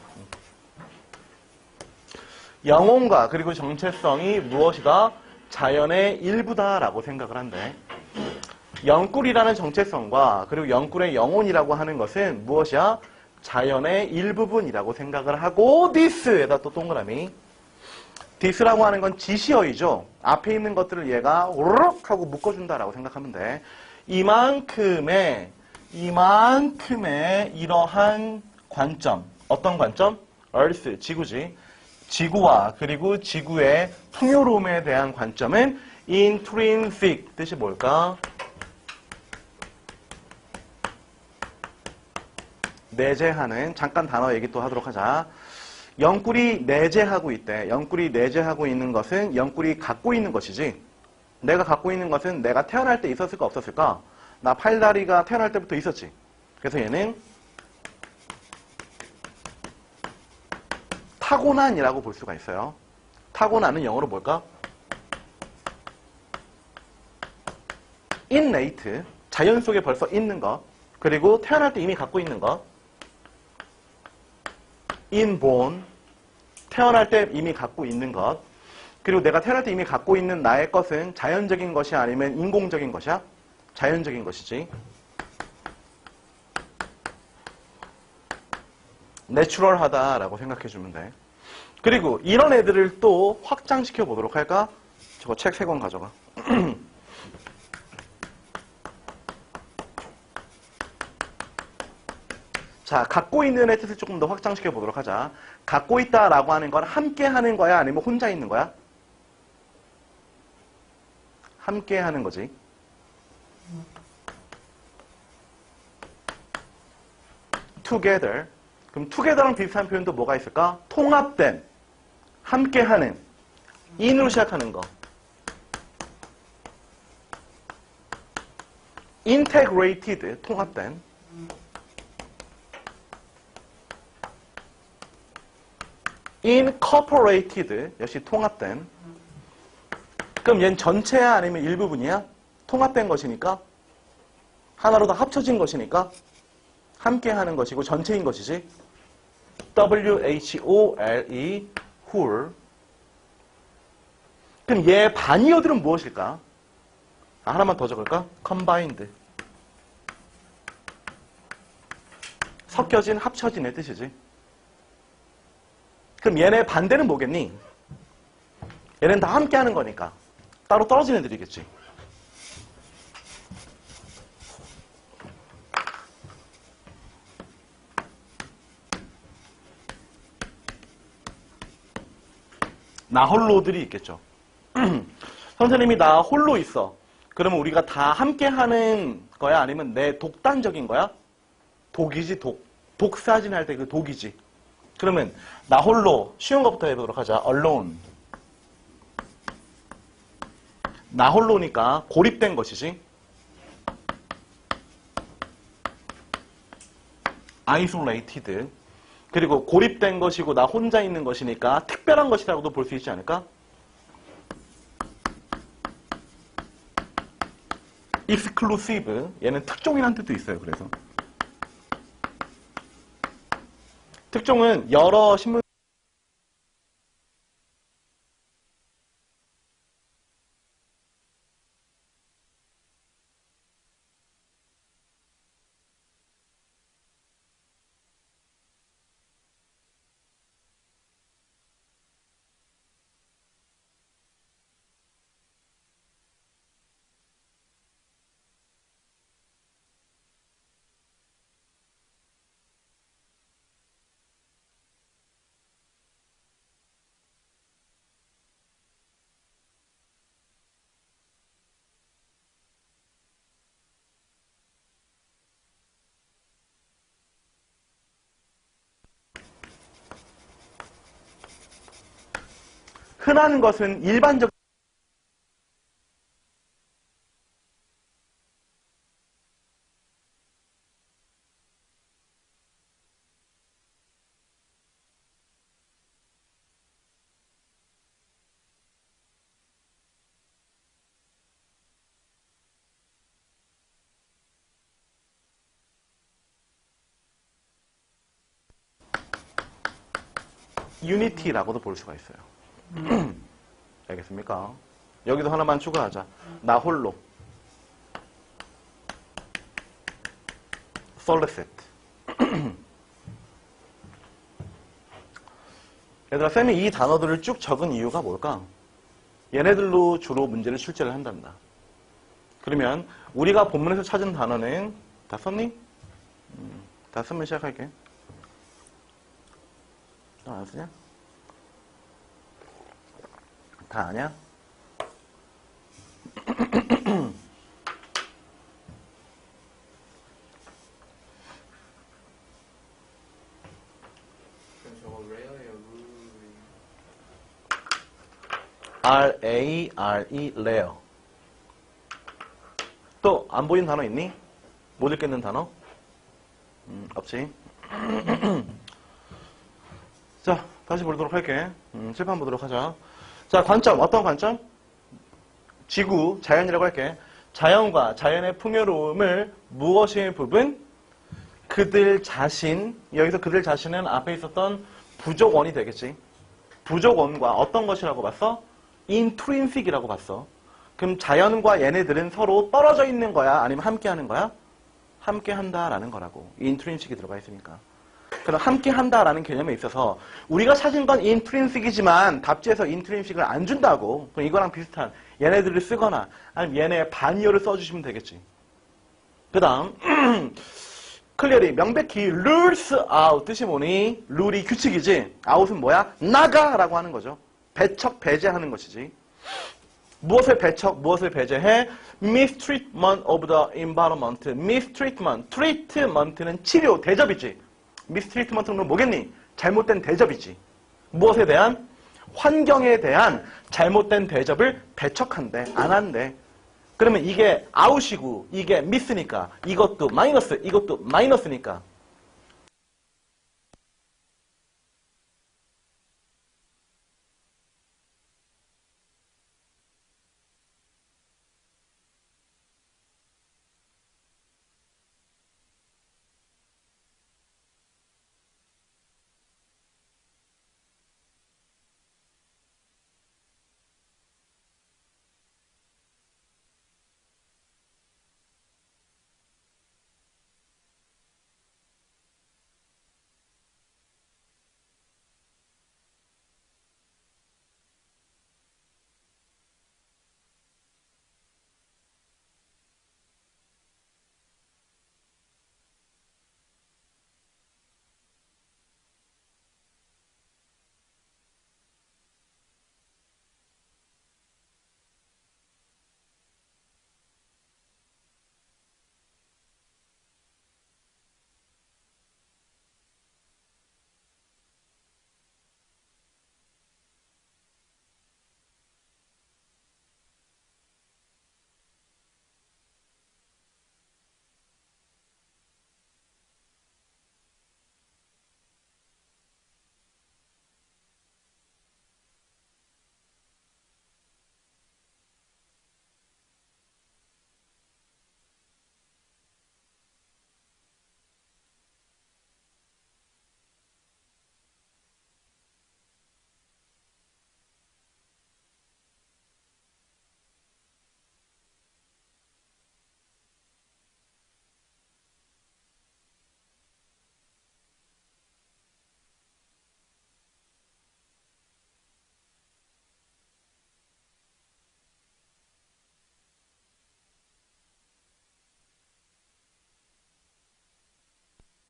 영혼과 그리고 정체성이 무엇이다? 자연의 일부다라고 생각을 한대. 영꿀이라는 정체성과 그리고 영꿀의 영혼이라고 하는 것은 무엇이야? 자연의 일부분이라고 생각을 하고 this에다 또 동그라미. this라고 하는 건 지시어이죠. 앞에 있는 것들을 얘가 오르륵 하고 묶어준다라고 생각하면 돼. 이만큼의 이러한 관점. 어떤 관점? Earth, 지구지. 지구와 그리고 지구의 풍요로움에 대한 관점은 intrinsic. 뜻이 뭘까? 내재하는, 잠깐 단어 얘기 또 하도록 하자. 영꿀이 내재하고 있대. 영꿀이 내재하고 있는 것은 영꿀이 갖고 있는 것이지. 내가 갖고 있는 것은 내가 태어날 때 있었을까 없었을까? 나 팔다리가 태어날 때부터 있었지. 그래서 얘는 타고난이라고 볼 수가 있어요. 타고난은 영어로 뭘까? innate, 자연 속에 벌써 있는 것. 그리고 태어날 때 이미 갖고 있는 것. inborn, 태어날 때 이미 갖고 있는 것. 그리고 내가 태어날 때 이미 갖고 있는 나의 것은 자연적인 것이 아니면 인공적인 것이야? 자연적인 것이지. 내추럴하다라고 생각해주면 돼. 그리고 이런 애들을 또 확장시켜 보도록 할까? 저거 책 3권 가져가. 자, 갖고 있는 애 뜻을 조금 더 확장시켜 보도록 하자. 갖고 있다라고 하는 건 함께 하는 거야? 아니면 혼자 있는 거야? 함께 하는 거지. together. 그럼 together랑 비슷한 표현도 뭐가 있을까? 통합된, 함께 하는, in으로 시작하는 거. integrated, 통합된. incorporated, 역시 통합된. 그럼 얘는 전체야 아니면 일부분이야? 통합된 것이니까 하나로 다 합쳐진 것이니까 함께 하는 것이고 전체인 것이지. WHOLE, whole. 그럼 얘 반이어들은 무엇일까? 하나만 더 적을까? combined. 섞여진, 합쳐진의 뜻이지. 그럼 얘네 반대는 뭐겠니? 얘네는 다 함께 하는 거니까 따로 떨어진 애들이겠지. 나 홀로들이 있겠죠. 선생님이 나 홀로 있어. 그러면 우리가 다 함께 하는 거야? 아니면 내 독단적인 거야? 독이지, 독. 독사진 할 때 그 독이지. 그러면 나 홀로, 쉬운 것부터 해보도록 하자. alone. 나 홀로니까 고립된 것이지. isolated. 그리고 고립된 것이고 나 혼자 있는 것이니까 특별한 것이라고도 볼 수 있지 않을까? exclusive. 얘는 특종이라는 뜻도 있어요. 그래서 특종은 여러 신문 흔한 것은 일반적 unity라고도 볼 수가 있어요. 알겠습니까? 여기도 하나만 추가하자. 나 홀로. 솔레셋. 얘들아, 쌤이 이 단어들을 쭉 적은 이유가 뭘까? 얘네들로 주로 문제를 출제를 한단다. 그러면 우리가 본문에서 찾은 단어는 다 썼니? 다 쓰면 시작할게. 안 쓰냐? 다 아냐? 그럼 저거 레어예요, R-A-R-E, rare. 또 안 보이는 단어 있니? 못 읽겠는 단어? 없지. 자, 다시 보도록 할게. 칠판 보도록 하자. 자, 관점. 어떤 관점? 지구, 자연이라고 할게. 자연과 자연의 풍요로움을 무엇이 부분? 그들 자신, 여기서 그들 자신은 앞에 있었던 부족원이 되겠지. 부족원과 어떤 것이라고 봤어? intrinsic이라고 봤어. 그럼 자연과 얘네들은 서로 떨어져 있는 거야? 아니면 함께 하는 거야? 함께 한다라는 거라고. intrinsic이 들어가 있으니까. 그럼 함께 한다라는 개념에 있어서 우리가 찾은 건 intrinsic이지만 답지에서 intrinsic을 안 준다고. 그럼 이거랑 비슷한 얘네들을 쓰거나 아니면 얘네의 반이어를 써주시면 되겠지. 그 다음 clearly 명백히 rules out 뜻이 뭐니? 룰이 규칙이지. out은 뭐야? 나가라고 하는 거죠. 배척 배제하는 것이지. 무엇을 배척, 무엇을 배제해? mistreatment of the environment. mistreatment, treatment는 치료, 대접이지. mistreatment는 뭐겠니? 잘못된 대접이지. 무엇에 대한? 환경에 대한 잘못된 대접을 배척한대, 안 한대. 그러면 이게 out이고 이게 miss니까 이것도 마이너스, 이것도 마이너스니까.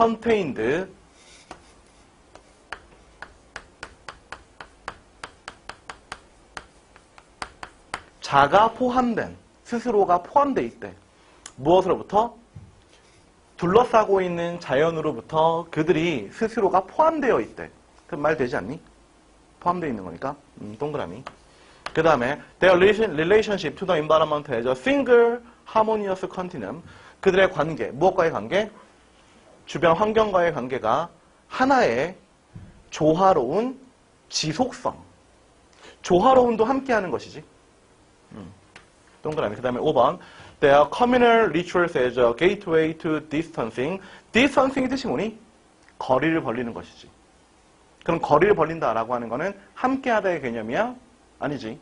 contained 자가 포함된, 스스로가 포함되어 있대. 무엇으로부터? 둘러싸고 있는 자연으로부터 그들이 스스로가 포함되어 있대. 그럼 말 되지 않니? 포함되어 있는 거니까. 동그라미. 그 다음에 their relationship to the environment as a single harmonious continuum. 그들의 관계, 무엇과의 관계? 주변 환경과의 관계가 하나의 조화로운 지속성. 조화로움도 함께하는 것이지. 동그라미. 그 다음에 5번. Their communal rituals as a gateway to distancing. distancing의 뜻이 뭐니? 거리를 벌리는 것이지. 그럼 거리를 벌린다라고 하는 거는 함께하다의 개념이야? 아니지.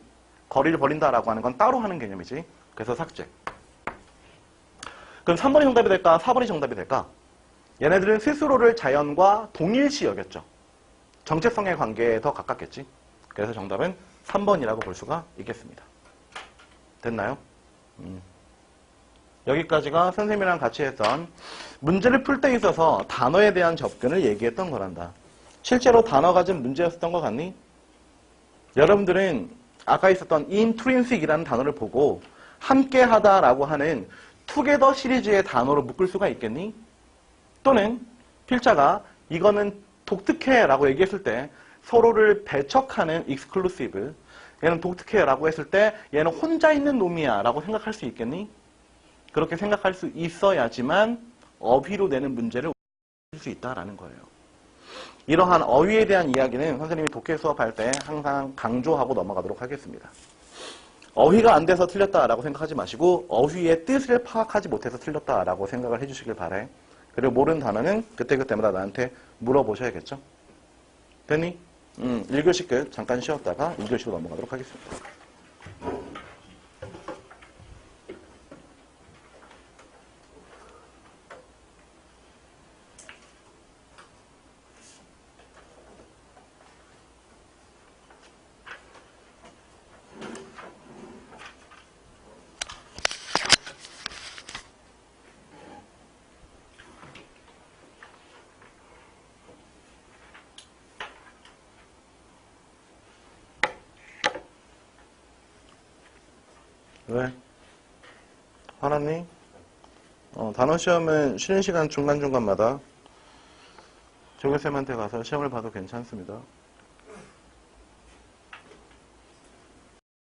거리를 벌린다라고 하는 건 따로 하는 개념이지. 그래서 삭제. 그럼 3번이 정답이 될까? 4번이 정답이 될까? 얘네들은 스스로를 자연과 동일시 여겼죠. 정체성의 관계에 더 가깝겠지. 그래서 정답은 3번이라고 볼 수가 있겠습니다. 됐나요? 여기까지가 선생님이랑 같이 했던 문제를 풀 때 있어서 단어에 대한 접근을 얘기했던 거란다. 실제로 단어 가진 문제였었던 것 같니? 여러분들은 아까 있었던 intrinsic이라는 단어를 보고 함께하다라고 하는 together 시리즈의 단어로 묶을 수가 있겠니? 또는 필자가 이거는 독특해라고 얘기했을 때 서로를 배척하는 exclusive, 얘는 독특해라고 했을 때 얘는 혼자 있는 놈이야 라고 생각할 수 있겠니? 그렇게 생각할 수 있어야지만 어휘로 내는 문제를 풀 수 있다라는 거예요. 이러한 어휘에 대한 이야기는 선생님이 독해 수업할 때 항상 강조하고 넘어가도록 하겠습니다. 어휘가 안 돼서 틀렸다라고 생각하지 마시고 어휘의 뜻을 파악하지 못해서 틀렸다라고 생각을 해주시길 바래. 그리고 모르는 단어는 그때그때마다 나한테 물어보셔야겠죠. 됐니? 1교시 끝. 잠깐 쉬었다가 2교시로 넘어가도록 하겠습니다. 왜? 화났니? 단어 시험은 쉬는 시간 중간중간마다 조교쌤한테 가서 시험을 봐도 괜찮습니다.